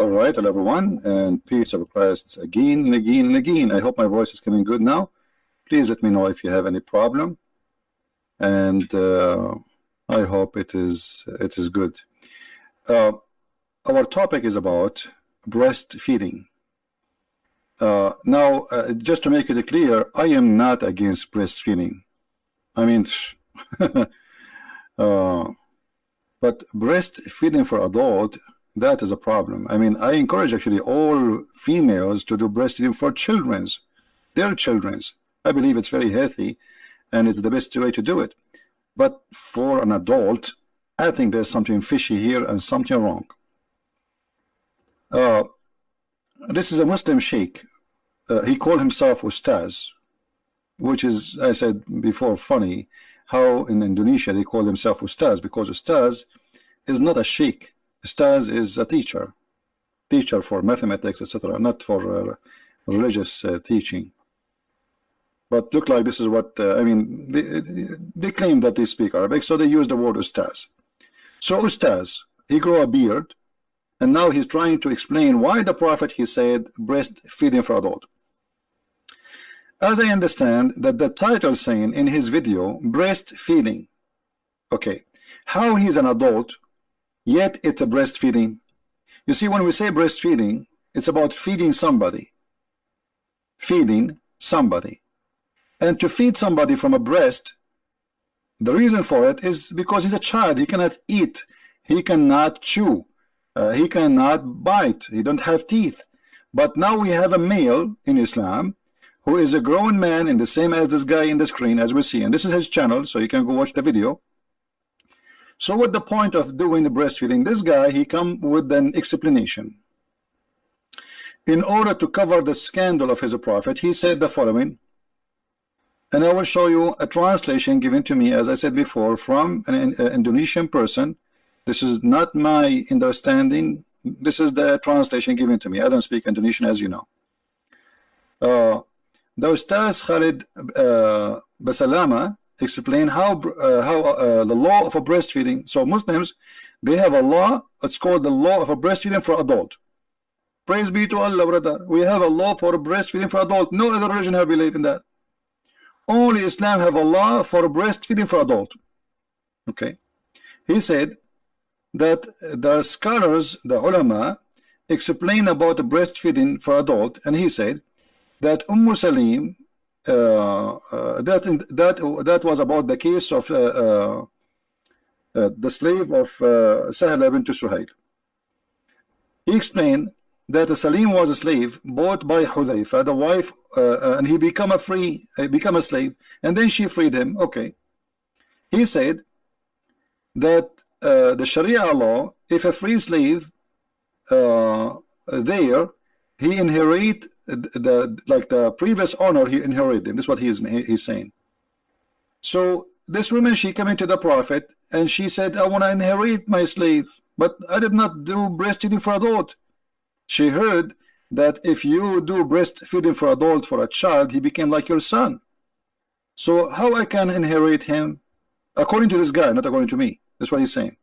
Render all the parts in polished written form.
All right, hello everyone, and peace of Christ again and again and again. I hope my voice is coming good now. Please let me know if you have any problem, and I hope it is good. Our topic is about breastfeeding. Now, just to make it clear, I am not against breastfeeding. I mean, but breastfeeding for adult, that is a problem. I mean, I encourage actually all females to do breastfeeding for their children's. I believe it's very healthy and it's the best way to do it. But for an adult, I think there's something fishy here and something wrong. This is a Muslim sheikh. He called himself Ustaz, which is, I said before, funny how in Indonesia they call themselves Ustaz, because Ustaz is not a sheikh. Ustaz is a teacher for mathematics, etc., not for religious teaching. But look like this is what I mean. They claim that they speak Arabic, so they use the word Ustaz. So Ustaz, he grew a beard, and now he's trying to explain why the Prophet, he said, breastfeeding for adult. As I understand that the title saying in his video, breastfeeding. Okay, how he's an adult, yet it's a breastfeeding. You see, when we say breastfeeding, it's about feeding somebody. Feeding somebody. And to feed somebody from a breast, the reason for it is because he's a child. He cannot eat. He cannot chew. He cannot bite. He don't have teeth. But now we have a male in Islam who is a grown man, in the same as this guy in the screen, as we see. And this is his channel, so you can go watch the video. So what the point of doing the breastfeeding? This guy, he come with an explanation. In order to cover the scandal of his prophet, he said the following, and I will show you a translation given to me, as I said before, from an Indonesian person. This is not my understanding. This is the translation given to me. I don't speak Indonesian, as you know. The Ustaz Khalid Basalama explain how the law of a breastfeeding. So Muslims, they have a law. It's called the law of a breastfeeding for adult. Praise be to Allah, brother. We have a law for breastfeeding for adult. No other religion have believed in that. Only Islam have a law for breastfeeding for adult. Okay. He said that the scholars, the ulama, explain about the breastfeeding for adult, and he said that Salim, that was about the case of the slave of Sahla bint Suhail. He explained that Salim was a slave bought by Hudayfa, the wife, and he became a slave, and then she freed him. Okay. He said that the Sharia law, if a free slave there, he inherit the previous owner, he inherited him. This is what he's saying. So this woman, she came into the Prophet and she said, I want to inherit my slave, but I did not do breastfeeding for adult. She heard that if you do breastfeeding for adult for a child, he became like your son. So how I can inherit him? According to this guy, not according to me. That's what he's saying.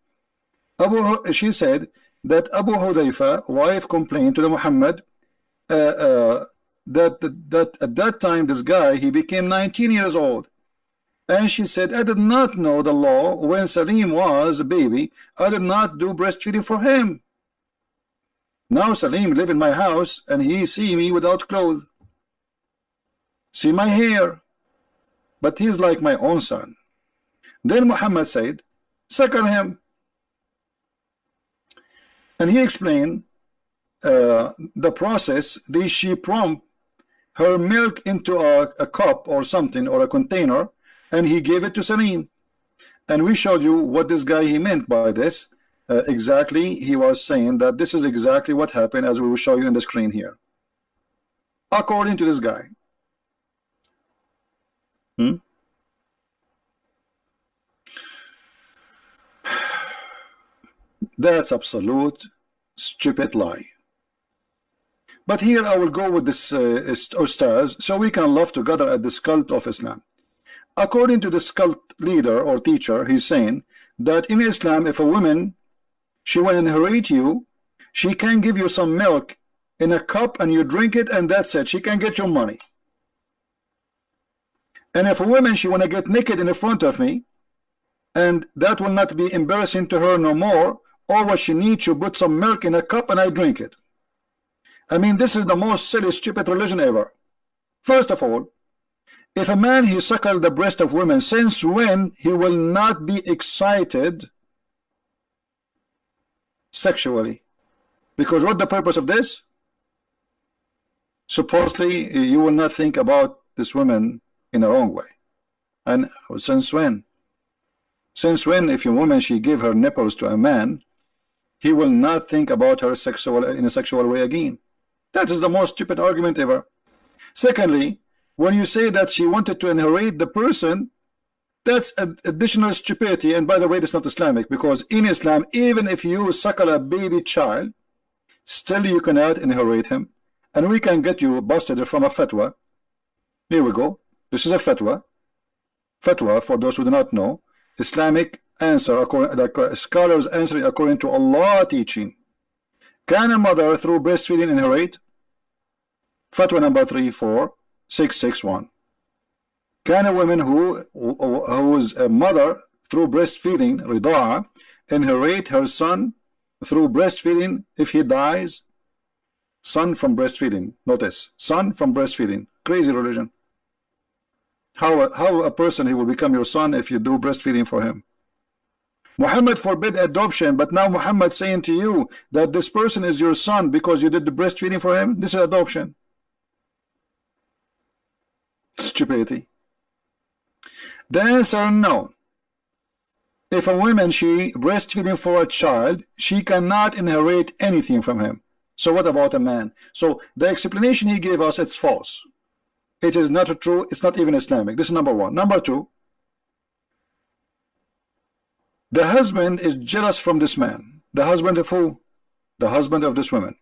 She said that Abu Hudayfa, wife, complained to the Muhammad that at that time this guy, he became 19 years old, and she said, I did not know the law when Salim was a baby. I did not do breastfeeding for him. Now Salim live in my house and he see me without clothes, see my hair, but he's like my own son. Then Muhammad said, suckle him. And he explained the process. She pumped her milk into a cup or something, or a container, and he gave it to Salim. And we showed you what this guy, he meant by this. Exactly, he was saying that this is exactly what happened, as we will show you on the screen here. According to this guy. That's absolute stupid lie. But here I will go with this Ustaz, so we can love together at this cult of Islam. According to this cult leader or teacher, he's saying that in Islam, if a woman, she will inherit you, She can give you some milk in a cup and you drink it and that's it. She can get your money. And if a woman, she want to get naked in front of me, and that will not be embarrassing to her no more, or what she needs, to put some milk in a cup and I drink it. I mean, this is the most silly, stupid religion ever. First of all, if a man, he suckle the breast of women, since when he will not be excited sexually? Because what the purpose of this? Supposedly you will not think about this woman in a wrong way. And since when? Since when, if a woman, she give her nipples to a man, he will not think about her in a sexual way again? That is the most stupid argument ever. Secondly, when you say that she wanted to inherit the person, that's additional stupidity. And by the way, it's not Islamic, because in Islam, even if you suckle a baby child, still you cannot inherit him. And we can get you busted from a fatwa. Here we go. This is a fatwa. Fatwa, for those who do not know, Islamic answer, the scholars answering according to Allah teaching. Can a mother through breastfeeding inherit? Fatwa number 34661. Can a woman who is a mother through breastfeeding, rida'a, inherit her son through breastfeeding if he dies? Son from breastfeeding. Notice, son from breastfeeding. Crazy religion. How a person, he will become your son if you do breastfeeding for him? Muhammad forbid adoption, but now Muhammad saying to you that this person is your son because you did the breastfeeding for him. This is adoption. Stupidity. The answer, no. If a woman, she breastfeeding for a child, she cannot inherit anything from him. So what about a man? So the explanation he gave us, it's false. It is not true. It's not even Islamic. This is number one. Number two, the husband is jealous from this man. The husband of who? The husband of this woman.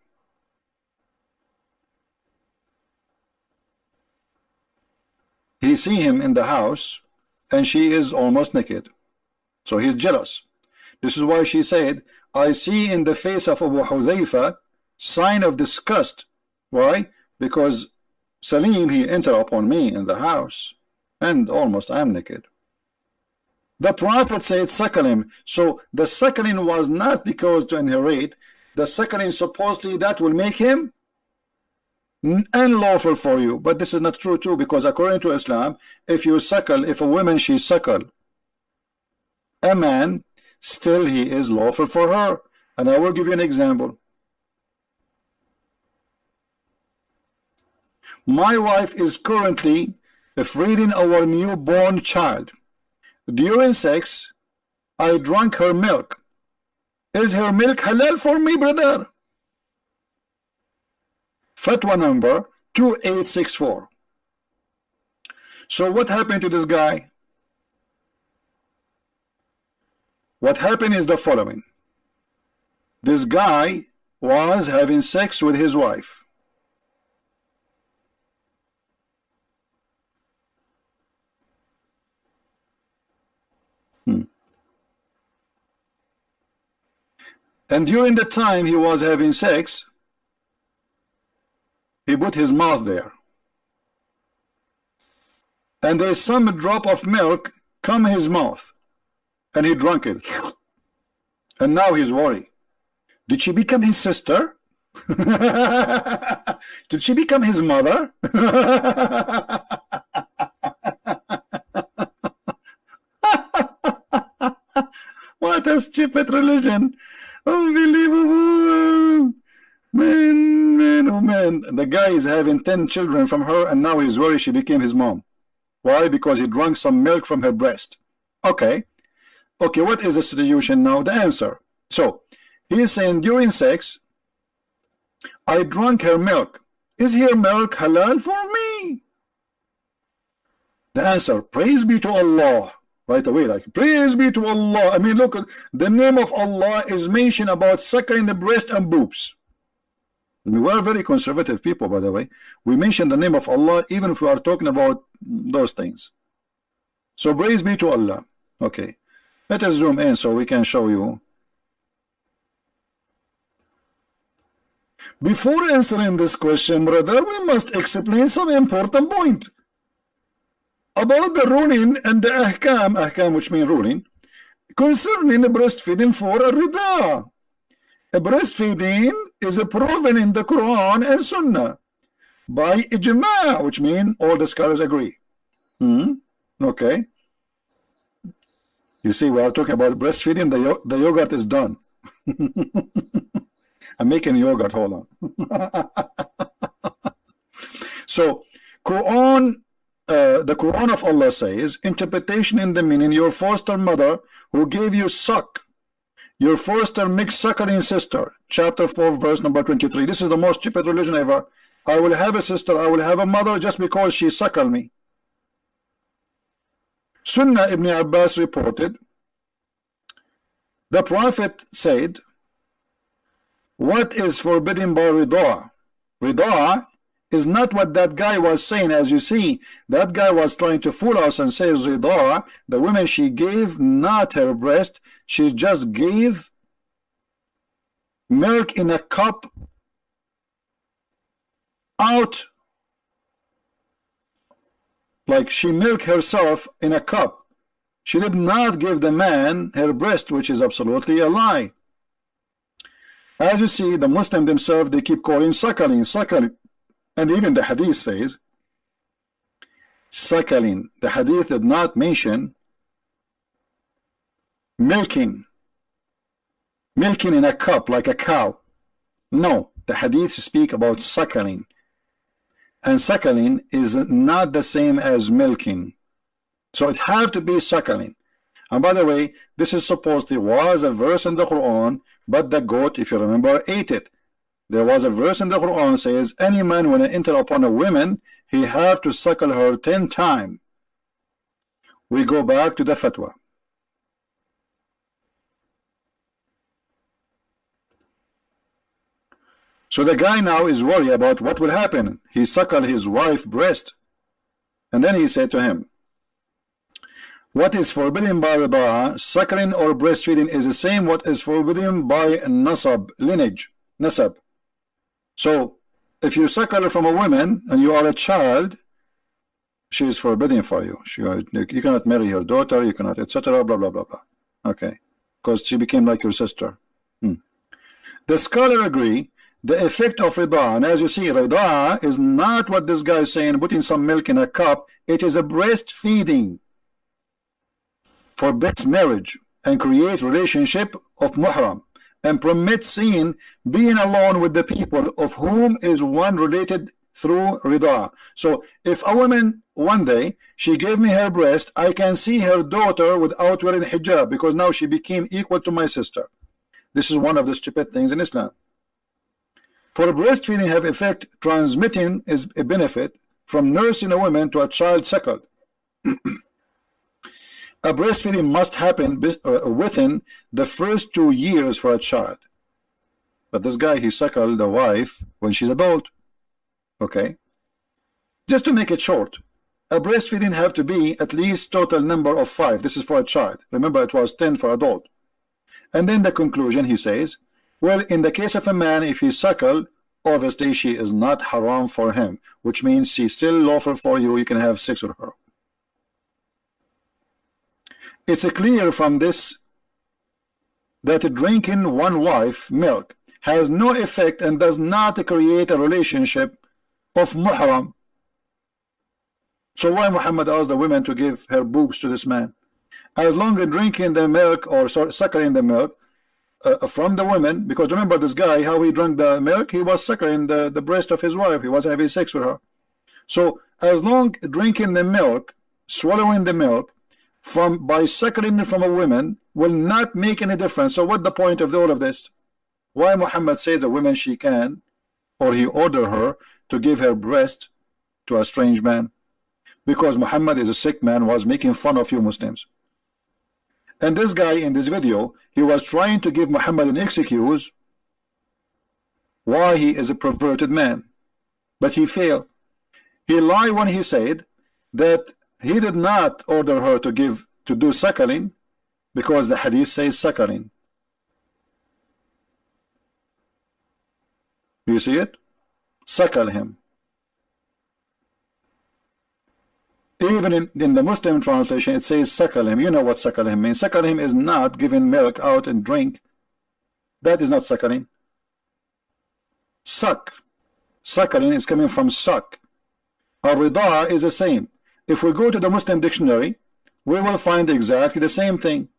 He see him in the house and she is almost naked. So he's jealous. This is why she said, I see in the face of Abu Hudhayfa sign of disgust. Why? Because Salim, he entered upon me in the house and almost I am naked. The Prophet said suckle him. So the suckling was not because to inherit. The suckling supposedly that will make him unlawful for you. But this is not true too, because according to Islam, if you suckle, if a woman she suckle a man, still he is lawful for her. And I will give you an example. My wife is currently feeding our newborn child. During sex, I drank her milk. Is her milk halal for me, brother? Fatwa number 2864. So what happened to this guy? What happened is the following. This guy was having sex with his wife. And during the time he was having sex, he put his mouth there. And there's some drop of milk come his mouth. And he drank it. And now he's worried. Did she become his sister? Did she become his mother? What a stupid religion. Unbelievable. Man, oh man. The guy is having 10 children from her and now he's worried she became his mom. Why? Because he drank some milk from her breast. Okay. Okay, what is the solution now? The answer. So, he is saying during sex, I drank her milk. Is her milk halal for me? The answer, praise be to Allah. Right away, like, praise be to Allah. I mean, look, the name of Allah is mentioned about suckling the breast and boobs. We are very conservative people, by the way. We mention the name of Allah even if we are talking about those things. So praise be to Allah. Okay, let us zoom in so we can show you. Before answering this question, brother, we must explain some important point about the ruling and the ahkam, which mean ruling, concerning breastfeeding for a rida. Breastfeeding is proven in the Quran and Sunnah by ijma, which mean all the scholars agree. Okay. You see, we are talking about breastfeeding. The yogurt is done. I'm making yogurt. Hold on. So, Quran, the Quran of Allah says, interpretation in the meaning, your foster mother who gave you suck, your foster mixed suckling sister, chapter 4, verse number 23. This is the most stupid religion ever. I will have a sister, I will have a mother just because she suckled me. Sunnah Ibn Abbas reported, the Prophet said, what is forbidden by rida? Rida is not what that guy was saying. As you see, that guy was trying to fool us and says rida, the woman, she gave not her breast, she just gave milk in a cup out, like she milked herself in a cup. She did not give the man her breast, which is absolutely a lie. As you see, the Muslim themselves, they keep calling suckling, suckling. And even the hadith says suckling. The hadith did not mention milking in a cup like a cow. No, the hadith speak about suckling. And suckling is not the same as milking. So it have to be suckling. And by the way, this is supposed to was a verse in the Quran, but the goat, if you remember, ate it. There was a verse in the Quran says, any man when he enter upon a woman, he have to suckle her 10 times. We go back to the fatwa. So the guy now is worried about what will happen. He suckled his wife's breast. And then he said to him, what is forbidden by rida, suckling or breastfeeding, is the same what is forbidden by nasab, lineage, nasab. So if you suckle from a woman and you are a child, she is forbidden for you. You cannot marry her daughter, you cannot, etc. Blah blah blah blah. Okay, because she became like your sister. The scholar agree the effect of rida, and as you see, rida is not what this guy is saying, putting some milk in a cup. It is a breastfeeding, forbids marriage and create relationship of muhram, and permits seeing being alone with the people of whom is one related through rida. So if a woman one day she gave me her breast, I can see her daughter without wearing hijab, because now she became equal to my sister. This is one of the stupid things in Islam. For breastfeeding have effect, transmitting is a benefit from nursing a woman to a child suckled. A breastfeeding must happen within the first 2 years for a child. But this guy, he suckled the wife when she's adult. Okay. Just to make it short, a breastfeeding have to be at least total number of 5. This is for a child. Remember, it was 10 for adult. And then the conclusion, he says, well, in the case of a man, if he suckled, obviously she is not haram for him, which means she's still lawful for you. You can have sex with her. It's clear from this that drinking one wife milk has no effect and does not create a relationship of muhram. So why Muhammad asked the women to give her boobs to this man? As long as drinking the milk, or sorry, suckling the milk from the women, because remember this guy, how he drank the milk, he was suckling the breast of his wife, he wasn't having sex with her. So as long drinking the milk, swallowing the milk by suckling from a woman will not make any difference. So what the point of all of this? Why Muhammad says the woman she can, or he ordered her to give her breast to a strange man? Because Muhammad is a sick man, was making fun of you Muslims. And this guy in this video, he was trying to give Muhammad an excuse why he is a perverted man, but he failed. He lied when he said that he did not order her to do suckling, because the hadith says suckling. Do you see it? Suckle him. Even in the Muslim translation, it says suckle him. You know what suckle him means. Suckle him is not giving milk out and drink. That is not suckling. Suck. Suckling is coming from suck. Al-Rida'a is the same. If we go to the Muslim dictionary, we will find exactly the same thing.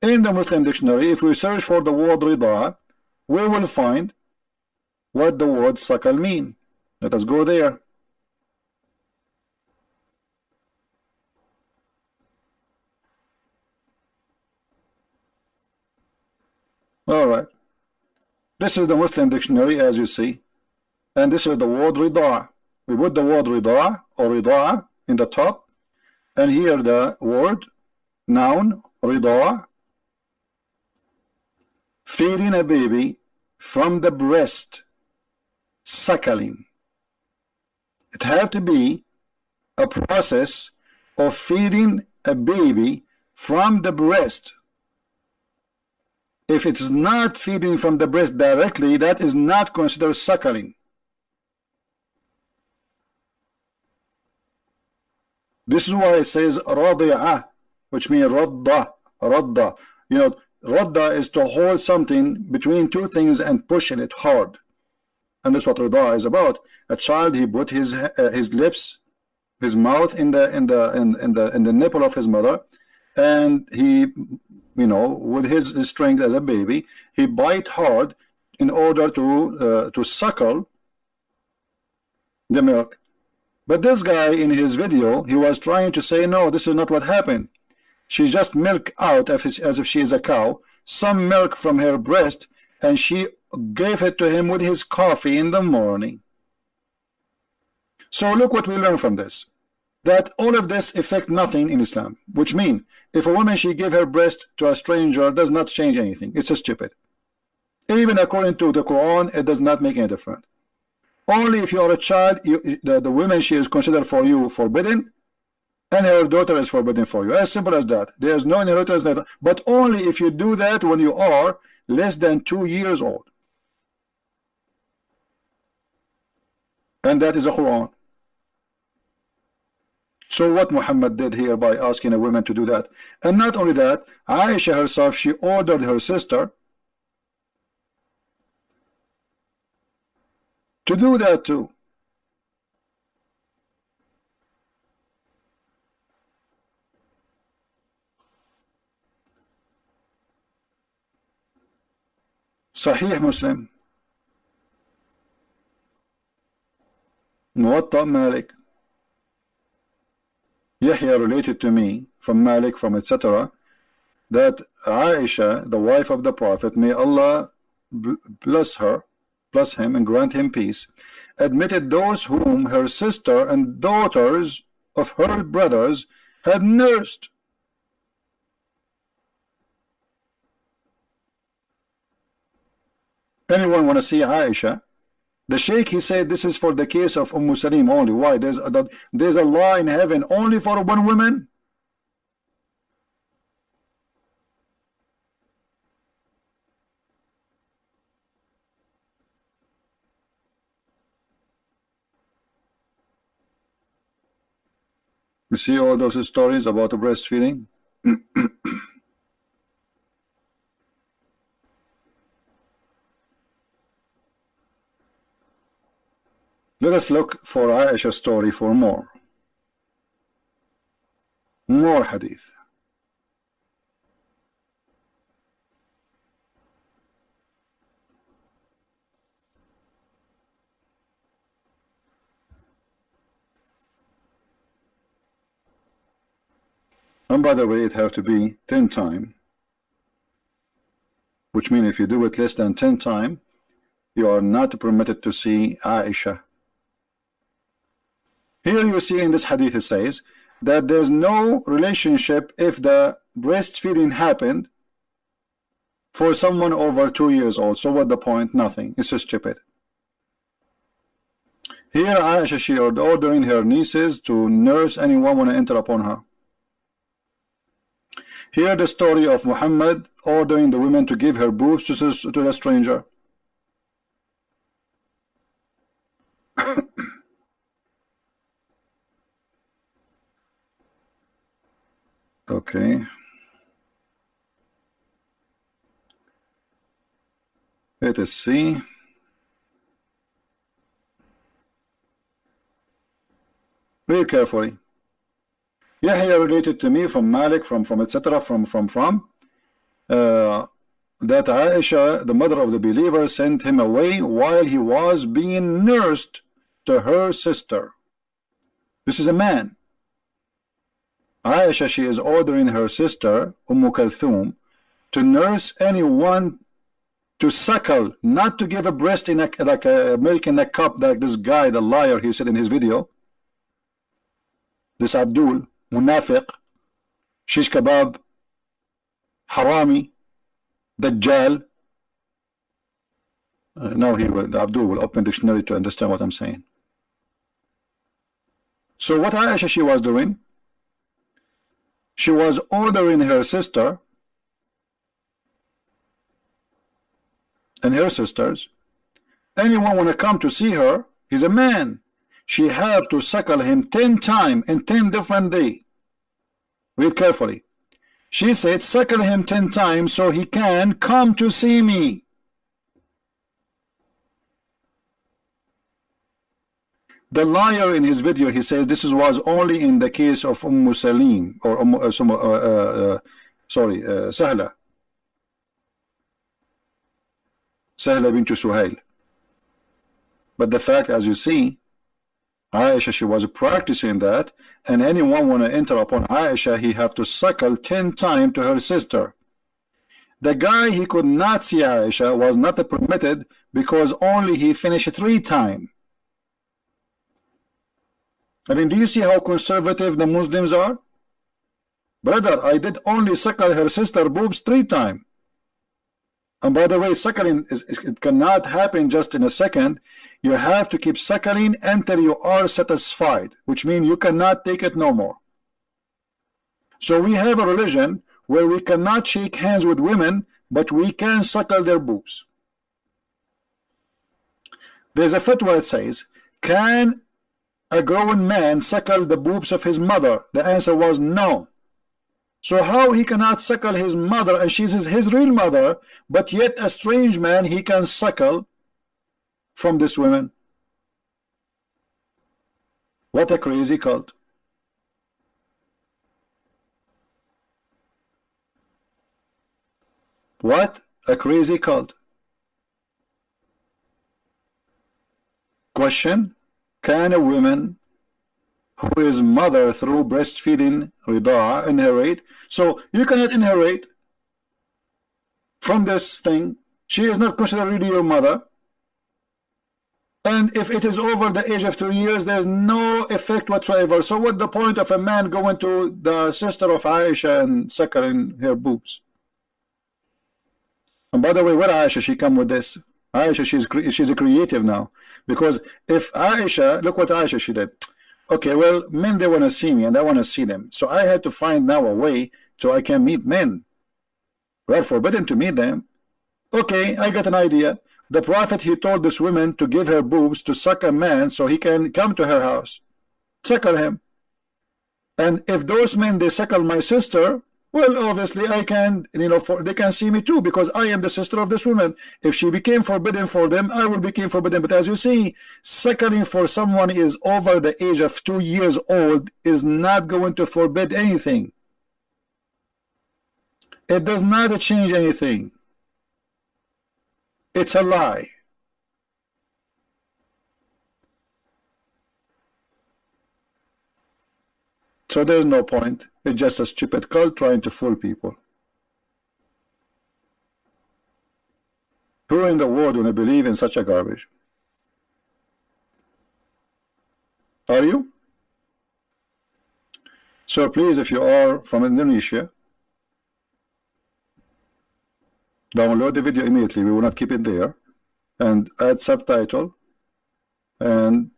In the Muslim dictionary, if we search for the word Rida'a, we will find what the word suckle mean. Let us go there. Alright. This is the Muslim dictionary, as you see. And this is the word Rida'a. We put the word Rida'a or Rida'a in the top. And here the word, noun, Rida'a. Feeding a baby from the breast. Suckling. It have to be a process of feeding a baby from the breast. If it is not feeding from the breast directly, that is not considered suckling. This is why it says radi'ah, which means radda, radda. You know, radda is to hold something between two things and pushing it hard. And that's what radda is about. A child, he put his lips, his mouth in the nipple of his mother, and he, you know, with his strength as a baby, he bite hard in order to suckle the milk. But this guy in his video, he was trying to say, no, this is not what happened. She just milked out as if she is a cow, some milk from her breast, and she gave it to him with his coffee in the morning. So look what we learn from this. That all of this affect nothing in Islam, which means if a woman, she give her breast to a stranger, does not change anything. It's just stupid. Even according to the Quran, it does not make any difference. Only if you are a child, the woman, she is considered for you forbidden, and her daughter is forbidden for you. As simple as that. There is no inheritance, but only if you do that when you are less than 2 years old. And that is the Quran. So what Muhammad did here by asking a woman to do that. And not only that, Aisha herself, she ordered her sister to do that too. Sahih Muslim, Muwatta Malik. Yahya related to me from Malik, from etc., that Aisha, the wife of the Prophet, may Allah bless her, bless him and grant him peace, admitted those whom her sister and daughters of her brothers had nursed. Anyone want to see Aisha? The Sheikh, he said this is for the case of Salim only. Why? There's a law in heaven only for one woman? You see all those stories about the breastfeeding? Let us look for Aisha's story for more hadith. And by the way, it have to be 10 times, which means if you do it less than 10 times, you are not permitted to see Aisha. Here you see in this hadith it says that there's no relationship if the breastfeeding happened for someone over 2 years old. So what the point? Nothing. It's so stupid. Here Aisha, she ordering her nieces to nurse anyone want to enter upon her. Here the story of Muhammad ordering the women to give her boobs to the stranger. Okay. Let us see. Read carefully. Yahya related to me from Malik, from etc. That Aisha, the mother of the believer, sent him away while he was being nursed to her sister. This is a man. Aisha, she is ordering her sister, Kulthum, to nurse anyone, to suckle, not to give a breast in like a milk in a cup, like this guy, the liar, he said in his video. This Abdul, Munafiq, Shish Kebab, Harami, Dajjal. Now Abdul will open dictionary to understand what I'm saying. So what Aisha she was doing? She was ordering her sister and her sisters, anyone want to come to see her, he's a man, she have to suckle him 10 times in 10 different days. Read carefully. She said, suckle him 10 times so he can come to see me. The liar in his video, he says this was only in the case of Salim, or Sahla bint Suhail. But the fact, as you see, Aisha, she was practicing that, and anyone want to enter upon Aisha, he have to suckle 10 times to her sister. The guy, he could not see Aisha, was not permitted because only he finished 3 times. I mean, do you see how conservative the Muslims are? Brother, I did only suckle her sister boobs 3 times. And by the way, suckling it cannot happen just in a second. You have to keep suckling until you are satisfied, which means you cannot take it no more. So we have a religion where we cannot shake hands with women, but we can suckle their boobs. There's a fatwa that says, can a grown man suckle the boobs of his mother? The answer was no. So how he cannot suckle his mother, and she's his real mother, but yet a strange man he can suckle from this woman? What a crazy cult. What a crazy cult. Question: can a woman who is mother through breastfeeding rida'a inherit? So you cannot inherit from this thing. She is not considered really your mother, and if it is over the age of 2 years, there's no effect whatsoever. So what the point of a man going to the sister of Aisha and suckling her boobs? And by the way, where Aisha she come with this? Aisha, she's a creative now, because if Aisha, look what Aisha she did. Okay, well, men, they want to see me and I want to see them. So I had to find now a way so I can meet men. We're forbidden to meet them. Okay, I got an idea. The Prophet, he told this woman to give her boobs to suck a man so he can come to her house. Suckle him. And if those men, they suckle my sister, well, obviously I can, they can see me too, because I am the sister of this woman. If she became forbidden for them, I will become forbidden. But as you see, suckling for someone is over the age of 2 years old is not going to forbid anything. It does not change anything. It's a lie. So there's no point. It's just a stupid cult trying to fool people. Who in the world will believe in such a garbage? Are you? So please, if you are from Indonesia, download the video immediately. We will not keep it there, and add subtitle, and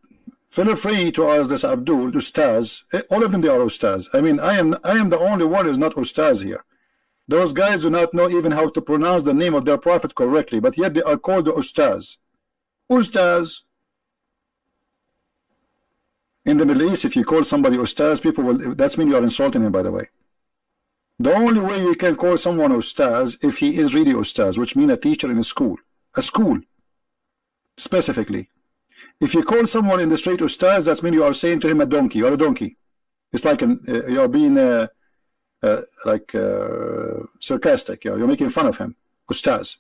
feel free to ask this Abdul, Ustaz. All of them, they are Ustaz. I mean, I am the only one who is not Ustaz here. Those guys do not know even how to pronounce the name of their prophet correctly, but yet they are called the Ustaz. Ustaz. In the Middle East, if you call somebody Ustaz, people will, that means you are insulting him, by the way. The only way you can call someone ustaz if he is really ustaz, which means a teacher in a school specifically. If you call someone in the street ustaz, that means you are saying to him a donkey or a donkey. It's like you are being sarcastic. You're making fun of him. Ustaz.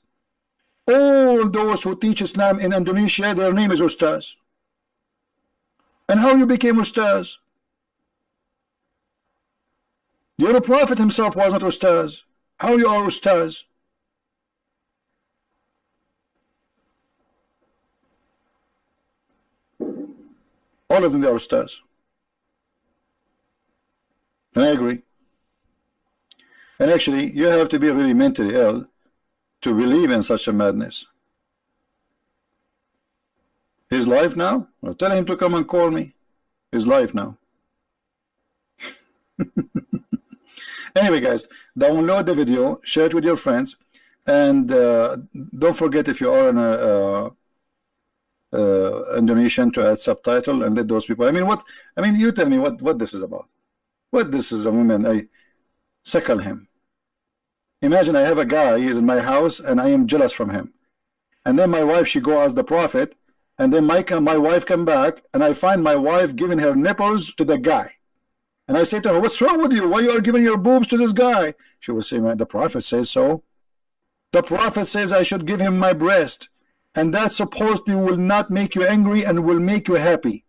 All those who teach Islam in Indonesia, their name is ustaz. And how you became ustaz? Your prophet himself was not ustaz. How you are ustaz? All of them they are ustaz. And I agree. And actually, you have to be really mentally ill to believe in such a madness. His life now? Well, tell him to come and call me. His life now. Anyway, guys, download the video, share it with your friends, and don't forget, if you are in Indonesian, to add subtitle and let those people. I mean, you tell me what this is about. What this is a woman? I suckle him. Imagine I have a guy, he is in my house, and I am jealous from him. And then my wife, she go ask the prophet, and then my wife come back, and I find my wife giving her nipples to the guy. And I say to her, what's wrong with you? Why you are giving your boobs to this guy? She will say, man, the prophet says so. The prophet says I should give him my breast. And that supposedly will not make you angry and will make you happy.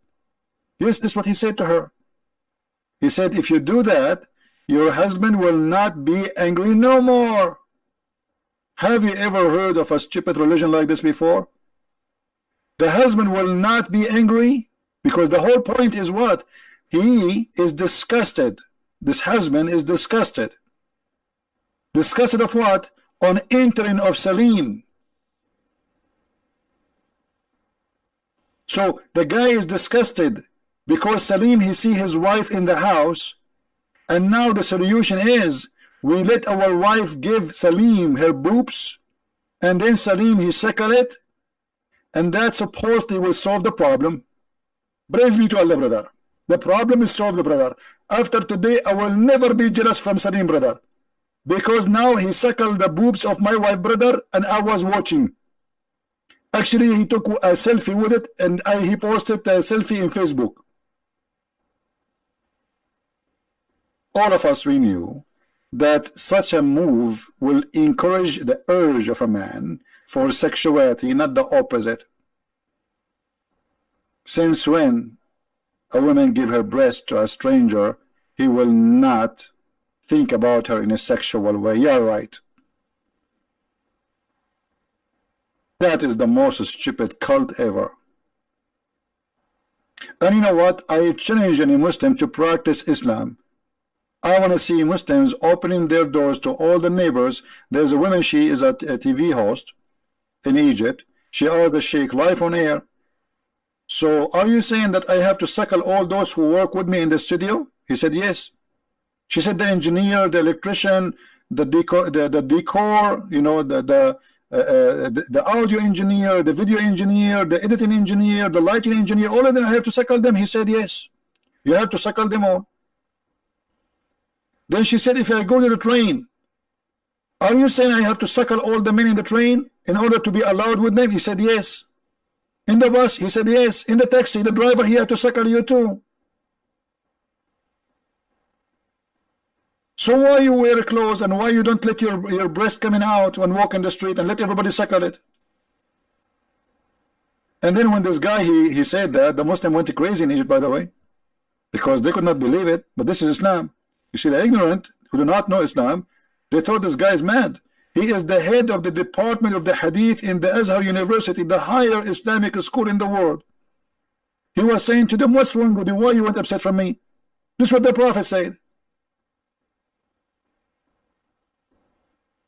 Yes, this is what he said to her. He said, if you do that, your husband will not be angry no more. Have you ever heard of a stupid religion like this before? The husband will not be angry, because the whole point is what? He is disgusted. This husband is disgusted. Disgusted of what? On entering of Salim. So the guy is disgusted because Salim, he see his wife in the house, and now the solution is we let our wife give Salim her boobs, and then Salim he suckle it, and that supposedly will solve the problem. Praise be to Allah, brother. The problem is solved, brother. After today, I will never be jealous from Salim, brother, because now he suckled the boobs of my wife, brother, and I was watching. Actually, he took a selfie with it, and he posted a selfie in Facebook. All of us, we knew that such a move will encourage the urge of a man for sexuality, not the opposite. Since when a woman give her breast to a stranger, he will not think about her in a sexual way. You're right. That is the most stupid cult ever. And you know what? I challenge any Muslim to practice Islam. I want to see Muslims opening their doors to all the neighbors. There's a woman, she is a TV host in Egypt. She asked the Sheikh live on air, so are you saying that I have to suckle all those who work with me in the studio? He said yes. She said the engineer, the electrician, the decor, you know, the audio engineer, the video engineer, the editing engineer, the lighting engineer, all of them, I have to suckle them. He said yes, you have to suckle them all. Then she said, if I go to the train, are you saying I have to suckle all the men in the train in order to be allowed with them? He said yes. In the bus, he said yes. In the taxi, the driver, he had to suckle you too. So why you wear clothes, and why you don't let your breast coming out when walk in the street and let everybody suckle it? And then when this guy, he said that, the Muslim went crazy in Egypt, by the way, because they could not believe it. But this is Islam. You see, the ignorant who do not know Islam, they thought this guy is mad. He is the head of the department of the Hadith in the Azhar University, the higher Islamic school in the world. He was saying to them, what's wrong with you? Why you went upset from me? This is what the Prophet said.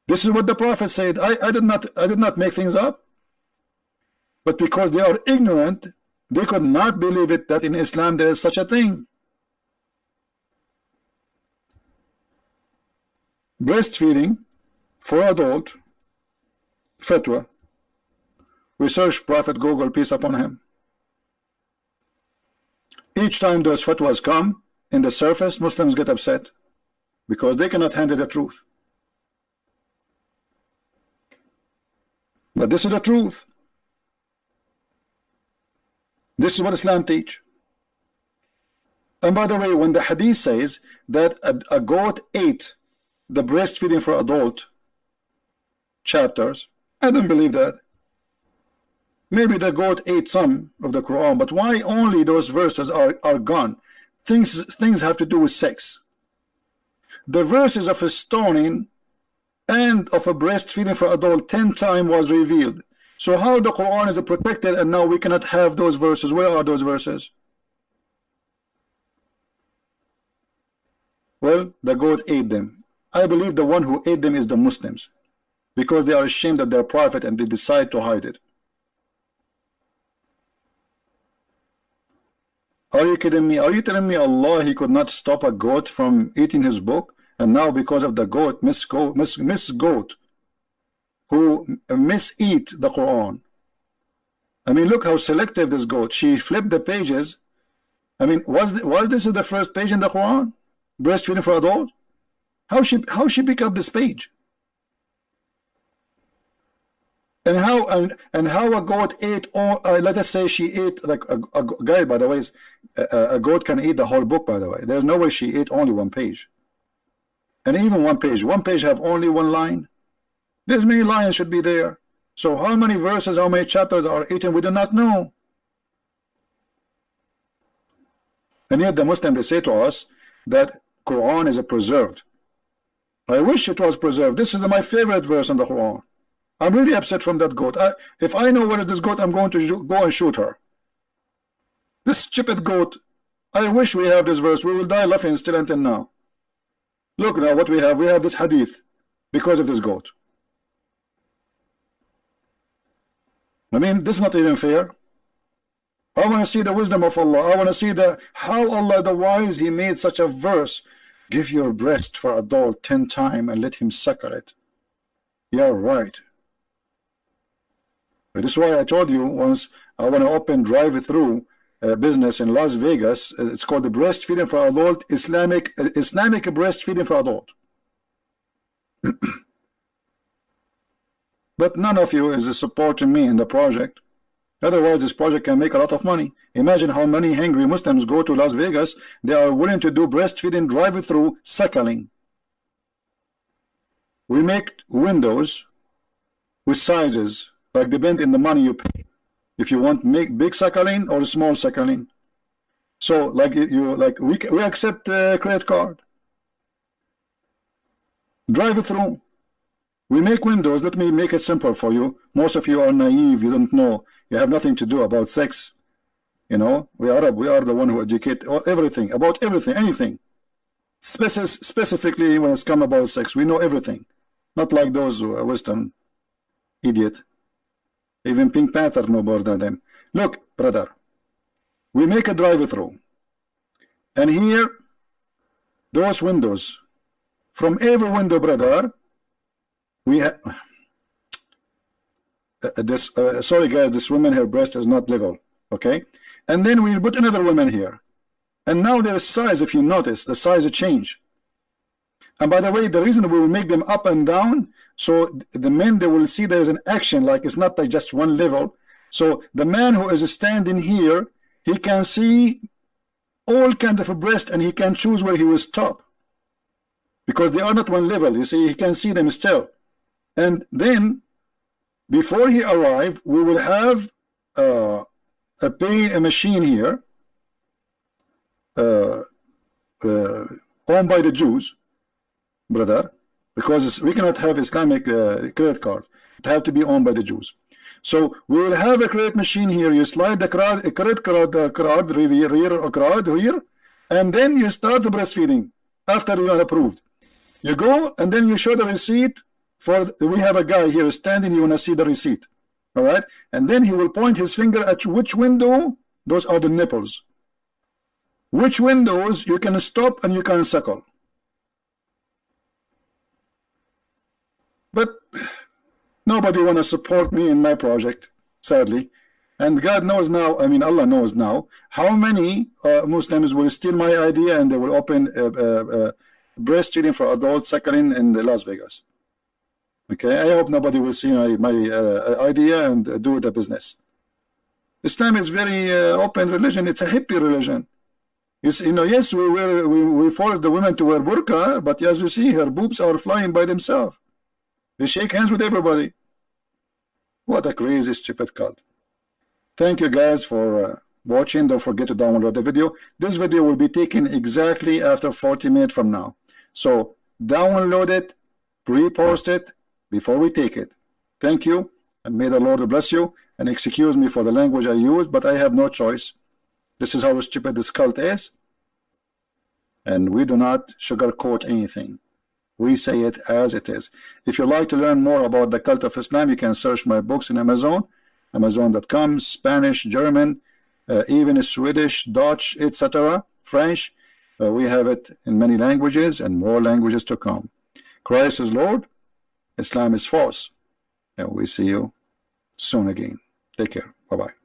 This is what the Prophet said. I did not make things up. But because they are ignorant, they could not believe it, that in Islam there is such a thing. Breastfeeding for adult, fatwa. Research Prophet Google, peace upon him. Each time those fatwas come in the surface, Muslims get upset. because they cannot handle the truth. But this is the truth. This is what Islam teach. And by the way, when the hadith says that a goat ate the breastfeeding for adult chapters, I don't believe that. Maybe the goat ate some of the Quran, but why only those verses are gone? Things have to do with sex. The verses of a stoning and of a breastfeeding for adult 10 times was revealed. So how the Quran is protected and now we cannot have those verses? Where are those verses? Well, the goat ate them. I believe the one who ate them is the Muslims, because they are ashamed of their prophet and they decide to hide it. Are you kidding me? Are you telling me Allah, he could not stop a goat from eating his book? And now because of the goat, Miss Goat, who miseat the Quran. I mean, look how selective this goat. She flipped the pages. I mean, was this the first page in the Quran? Breastfeeding for adult? How she pick up this page? And how a goat ate all, let us say she ate, like a guy, by the way, a goat can eat the whole book, by the way. There's no way she ate only one page. And even one page have only one line. There's many lines should be there. So how many verses, how many chapters are eaten, we do not know. And yet the Muslims, they say to us that Quran is preserved. I wish it was preserved. This is my favorite verse in the Quran. I'm really upset from that goat. If I know where is this goat, I'm going to go and shoot her. This stupid goat. I wish we have this verse. We will die laughing still until now. Look now what we have. We have this hadith because of this goat. I mean, this is not even fair. I want to see the wisdom of Allah. I want to see how Allah the wise, he made such a verse. Give your breast for adult 10 times and let him suckle it. Yeah, right. This is why I told you once I want to open drive-through business in Las Vegas. It's called the breastfeeding for adult, Islamic breastfeeding for adult. But none of you is supporting me in the project. Otherwise, this project can make a lot of money. Imagine how many hungry Muslims go to Las Vegas. They are willing to do breastfeeding, drive-through, suckling. We make windows with sizes, like depend in the money you pay. If you want make big suckling or small suckling. So like we accept credit card. Drive-through. We make windows. Let me make it simple for you. Most of you are naive. You don't know. You have nothing to do about sex. You know, we Arab. We are the one who educate everything about everything, anything. Specifically when it's come about sex, we know everything. Not like those Western idiot. Even Pink Panther know more than them. Look, brother. We make a drive-through, and here, those windows. From every window, brother. We have this. Sorry, guys. This woman, her breast is not level. Okay, and then we put another woman here, and now their size. If you notice, the size change. And by the way, the reason we will make them up and down, so the men, they will see there is an action. Like it's not like just one level. So the man who is standing here, he can see all kind of a breast, and he can choose where he will stop, because they are not one level. You see, he can see them still. And then, before he arrived, we will have a machine here, owned by the Jews, brother, because we cannot have Islamic credit card. It have to be owned by the Jews. So we will have a credit machine here. You slide the credit card here, and then you start the breastfeeding after you are approved. You go and then you show the receipt. We have a guy here standing, you want to see the receipt. All right, and then he will point his finger at which window. Those are the nipples. Which windows you can stop and you can suckle. But nobody want to support me in my project, sadly. And God knows now, I mean Allah knows now, how many Muslims will steal my idea and they will open breastfeeding for adults, suckling in Las Vegas. Okay, I hope nobody will see my idea and do the business. Islam is very open religion. It's a hippie religion. You know, yes, we force the women to wear burqa, but as you see, her boobs are flying by themselves. They shake hands with everybody. What a crazy, stupid cult. Thank you guys for watching. Don't forget to download the video. This video will be taken exactly after 40 minutes from now. So download it, pre-post it before we take it. Thank you, and may the Lord bless you, and excuse me for the language I use, but I have no choice. This is how stupid this cult is, and we do not sugarcoat anything. We say it as it is. If you'd like to learn more about the cult of Islam, you can search my books in Amazon, Amazon.com, Spanish, German, even Swedish, Dutch, etc., French. We have it in many languages and more languages to come. Christ is Lord, Islam is false, and we see you soon again. Take care. Bye-bye.